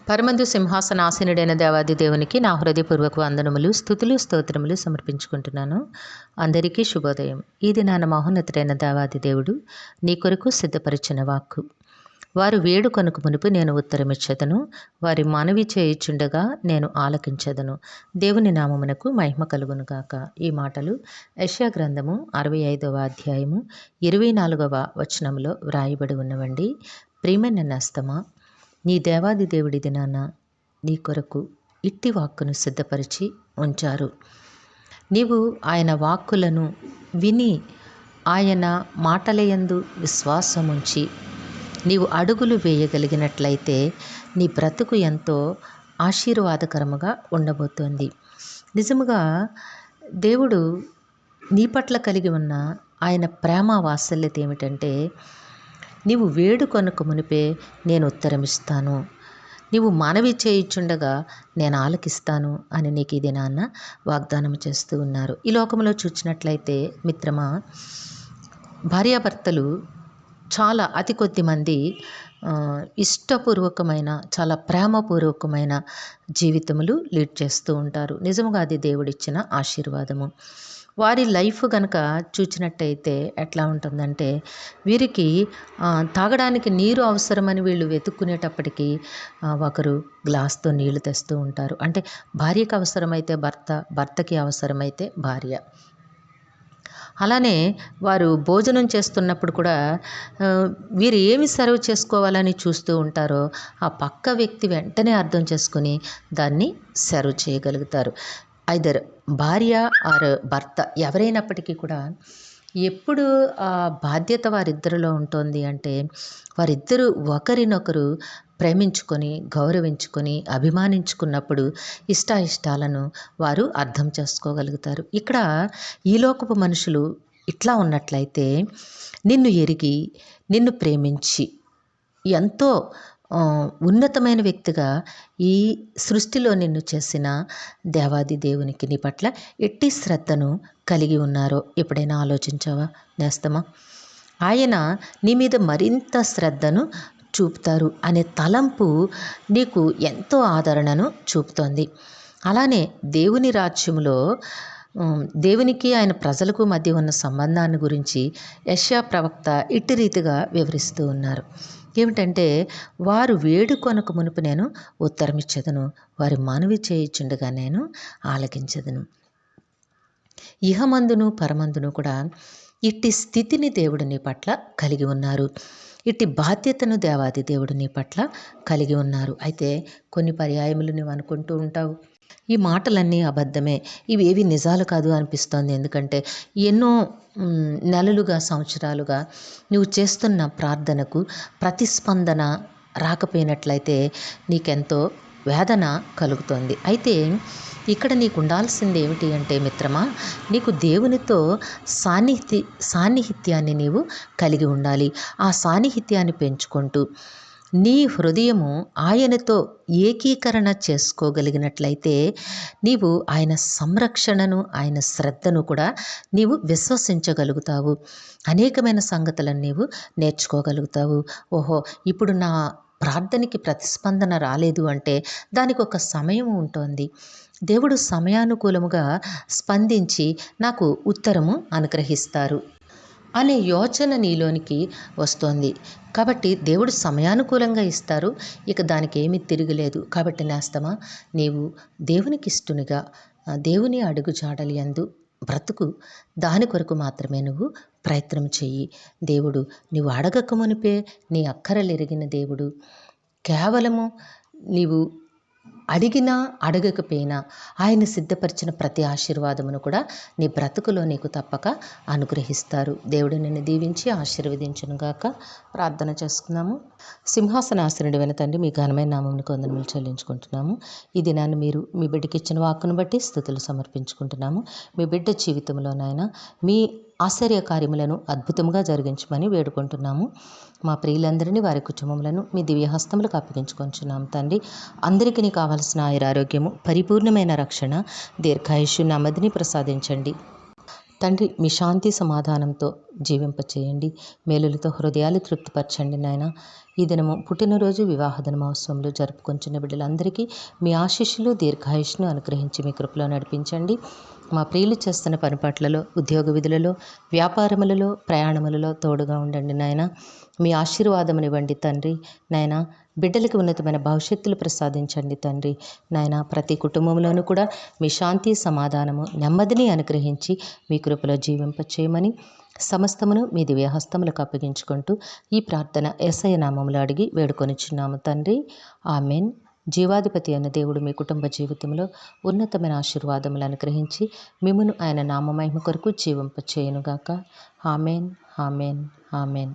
పరమందు సింహాసనాసీనుడైన దేవాది దేవునికి నా హృదయపూర్వక వందనములు, స్తుతులు, స్తోత్రములు సమర్పించుకుంటున్నాను. అందరికీ శుభోదయం. ఈ దినాన మహోన్నతుడైన దేవాది దేవుడు నీ కొరకు సిద్ధపరిచిన వాక్కు. వారు వేడుకొనకు మునుపు నేను ఉత్తరమిచ్చెదను, వారి మనవి చేయుచుండగా నేను ఆలకించెదను. దేవుని నామమునకు మహిమ కలుగునుగాక. ఈ మాటలు యెషయా గ్రంథము 65వ అధ్యాయము 24వ వచనంలో వ్రాయబడి ఉన్నవండి. ప్రియమైన నేస్తమా, నీ దేవాది దేవుడి దినాన నీ కొరకు ఇట్టి వాక్కును సిద్ధపరిచి ఉంచారు. నీవు ఆయన వాక్కులను విని ఆయన మాటలయందు విశ్వాసముంచి నీవు అడుగులు వేయగలిగినట్లయితే నీ బ్రతుకు ఎంతో ఆశీర్వాదకరముగా ఉండబోతోంది. నిజముగా దేవుడు నీ పట్ల కలిగి ఉన్న ఆయన ప్రేమ వాత్సల్యత ఏమిటంటే, నీవు వేడుకొనక మునిపే నేను ఉత్తరమిస్తాను, నీవు మనవి చేయుచుండగా నేను ఆలకిస్తాను అని నీకు ఈ దినాన్న వాగ్దానం చేస్తూ ఉన్నారు. ఈ లోకంలో చూచినట్లయితే మిత్రమా, భార్యాభర్తలు చాలా అతి కొద్ది మంది ఇష్టపూర్వకమైన, చాలా ప్రేమపూర్వకమైన జీవితములు లీడ్ చేస్తూ ఉంటారు. నిజముగా అది దేవుడిచ్చిన ఆశీర్వాదము. వారి లైఫ్ కనుక చూచినట్టయితే ఎట్లా ఉంటుందంటే, వీరికి తాగడానికి నీరు అవసరమని వీళ్ళు వెతుక్కునేటప్పటికీ ఒకరు గ్లాస్తో నీళ్లు తెస్తూ ఉంటారు. అంటే భార్యకి అవసరమైతే భర్త, భర్తకి అవసరమైతే భార్య. అలానే వారు భోజనం చేస్తున్నప్పుడు కూడా వీరు ఏమి సర్వ్ చేసుకోవాలని చూస్తూ ఉంటారో ఆ పక్క వ్యక్తి వెంటనే అర్థం చేసుకుని దాన్ని సర్వ్ చేయగలుగుతారు. ఐదర్ భార్య ఆర్ భర్త ఎవరైనప్పటికీ కూడా ఎప్పుడు ఆ బాధ్యత వారిద్దరిలో ఉంటుంది అంటే, వారిద్దరూ ఒకరినొకరు ప్రేమించుకొని, గౌరవించుకొని, అభిమానించుకున్నప్పుడు ఇష్టాలను వారు అర్థం చేసుకోగలుగుతారు. ఇక్కడ ఈ లోకపు మనుషులు ఇట్లా ఉన్నట్లయితే, నిన్ను ఎరిగి నిన్ను ప్రేమించి ఎంతో ఉన్నతమైన వ్యక్తిగా ఈ సృష్టిలో నిన్ను చేసిన దేవాది దేవునికి నీ పట్ల ఎట్టి శ్రద్ధను కలిగి ఉన్నారో ఎప్పుడైనా ఆలోచించావా నేస్తమా? ఆయన నీ మీద మరింత శ్రద్ధను చూపుతారు అనే తలంపు నీకు ఎంతో ఆదరణను చూపుతోంది. అలానే దేవుని రాజ్యంలో దేవునికి ఆయన ప్రజలకు మధ్య ఉన్న సంబంధాన్ని గురించి యెషయా ప్రవక్త ఇట్టి రీతిగా వివరిస్తూ ఉన్నారు. ఏమిటంటే, వారు వేడుకొనక మునుపు నేను ఉత్తరమిచ్చెదను, వారి మనవి చేయుచుండగా నేను ఆలకించెదను. ఇహమందును పరమందును కూడా ఇట్టి స్థితిని దేవుడు నీ పట్ల కలిగి ఉన్నారు. ఇట్టి బాధ్యతను దేవాది దేవుడు నీ పట్ల కలిగి ఉన్నారు. అయితే కొన్ని పర్యాయములు నువ్వు అనుకుంటూ ఉంటావు, ఈ మాటలన్నీ అబద్ధమే, ఇవేవి నిజాలు కాదు అనిపిస్తోంది. ఎందుకంటే ఎన్నో నెలలుగా, సంవత్సరాలుగా నువ్వు చేస్తున్న ప్రార్థనకు ప్రతిస్పందన రాకపోయినట్లయితే నీకెంతో వేదన కలుగుతోంది. అయితే ఇక్కడ నీకు ఉండాల్సింది ఏమిటి అంటే మిత్రమా, నీకు దేవునితో సాన్నిహిత్యాన్ని నీవు కలిగి ఉండాలి. ఆ సాన్నిహిత్యాన్ని పెంచుకుంటూ నీ హృదయము ఆయనతో ఏకీకరణ చేసుకోగలిగినట్లయితే నీవు ఆయన సంరక్షణను, ఆయన శ్రద్ధను కూడా నీవు విశ్వసించగలుగుతావు. అనేకమైన సంగతులను నీవు నేర్చుకోగలుగుతావు. ఓహో, ఇప్పుడు నా ప్రార్థనకి ప్రతిస్పందన రాలేదు అంటే దానికి ఒక సమయం ఉంటుంది. దేవుడు సమయానుకూలముగా స్పందించి నాకు ఉత్తరము అనుగ్రహిస్తారు అనే యోచన నీలోనికి వస్తోంది. కాబట్టి దేవుడు సమయానుకూలంగా ఇస్తారు, ఇక దానికి ఏమీ తిరుగులేదు. కాబట్టి నేస్తమా, నీవు దేవునికి ఇష్టనిగా దేవుని అడుగు జాడలి యందు బ్రతుకు. దాని కొరకు మాత్రమే నువ్వు ప్రయత్నం చెయ్యి. దేవుడు నీవు అడగక మునిపే నీ అక్కరలెరిగిన దేవుడు. కేవలము నీవు అడిగినా అడగకపోయినా ఆయన సిద్ధపరిచిన ప్రతి ఆశీర్వాదమును కూడా నీ బ్రతుకులో నీకు తప్పక అనుగ్రహిస్తారు. దేవుడు నిన్ను దీవించి ఆశీర్వదించునుగాక. ప్రార్థన చేసుకున్నాము. సింహాసనాసనుడైన తండ్రి, మీ ఘనమైన నామమునకు వందనములు చెల్లించుకుంటున్నాము. ఈ దినాన్ని మీరు మీ బిడ్డకి ఇచ్చిన వాక్కును బట్టి స్తుతులు సమర్పించుకుంటున్నాము. మీ బిడ్డ జీవితంలో నాయన మీ ఆశ్చర్య కార్యములను అద్భుతంగా జరిగించమని వేడుకుంటున్నాము. మా ప్రియులందరినీ, వారి కుటుంబములను మీ దివ్యహస్తములకు అప్పగించుకొంచున్నాము తండ్రి. అందరికీ కావాల్సిన ఆయురారోగ్యము, పరిపూర్ణమైన రక్షణ, దీర్ఘాయుష్యు నెమ్మదిని ప్రసాదించండి. తండ్రి, మీ శాంతి సమాధానంతో జీవింపచేయండి. మేలులతో హృదయాలు తృప్తిపరచండి నాయన. ఈ దినము పుట్టినరోజు, వివాహ దినమహోత్సవంలో జరుపుకొంచున్న బిడ్డలందరికీ మీ ఆశీస్సులు, దీర్ఘాయుష్ను అనుగ్రహించి మీ కృపలో నడిపించండి. మా ప్రియులు చేస్తున్న పనిపాట్లలో, ఉద్యోగ విధులలో, వ్యాపారములలో, ప్రయాణములలో తోడుగా ఉండండి నాయన. మీ ఆశీర్వాదమునివ్వండి తండ్రి. నాయన, బిడ్డలకు ఉన్నతమైన భవిష్యత్తులు ప్రసాదించండి తండ్రి. నాయన, ప్రతి కుటుంబంలోనూ కూడా మీ శాంతి, సమాధానము, నెమ్మదిని అనుగ్రహించి మీ కృపలో జీవింపచేయమని సమస్తమును మీ దివ్యహస్తములకు అప్పగించుకుంటూ ఈ ప్రార్థన యేసయ్య నామములో అడిగి వేడుకొనిచున్నాము తండ్రి. ఆమెన్. జీవాధిపతి అన్న దేవుడు మీ కుటుంబ జీవితంలో ఉన్నతమైన ఆశీర్వాదములు అనుగ్రహించి మిమ్మును ఆయన నామమహిమ కొరకు జీవింపచేయునుగాక. Amen, amen, amen.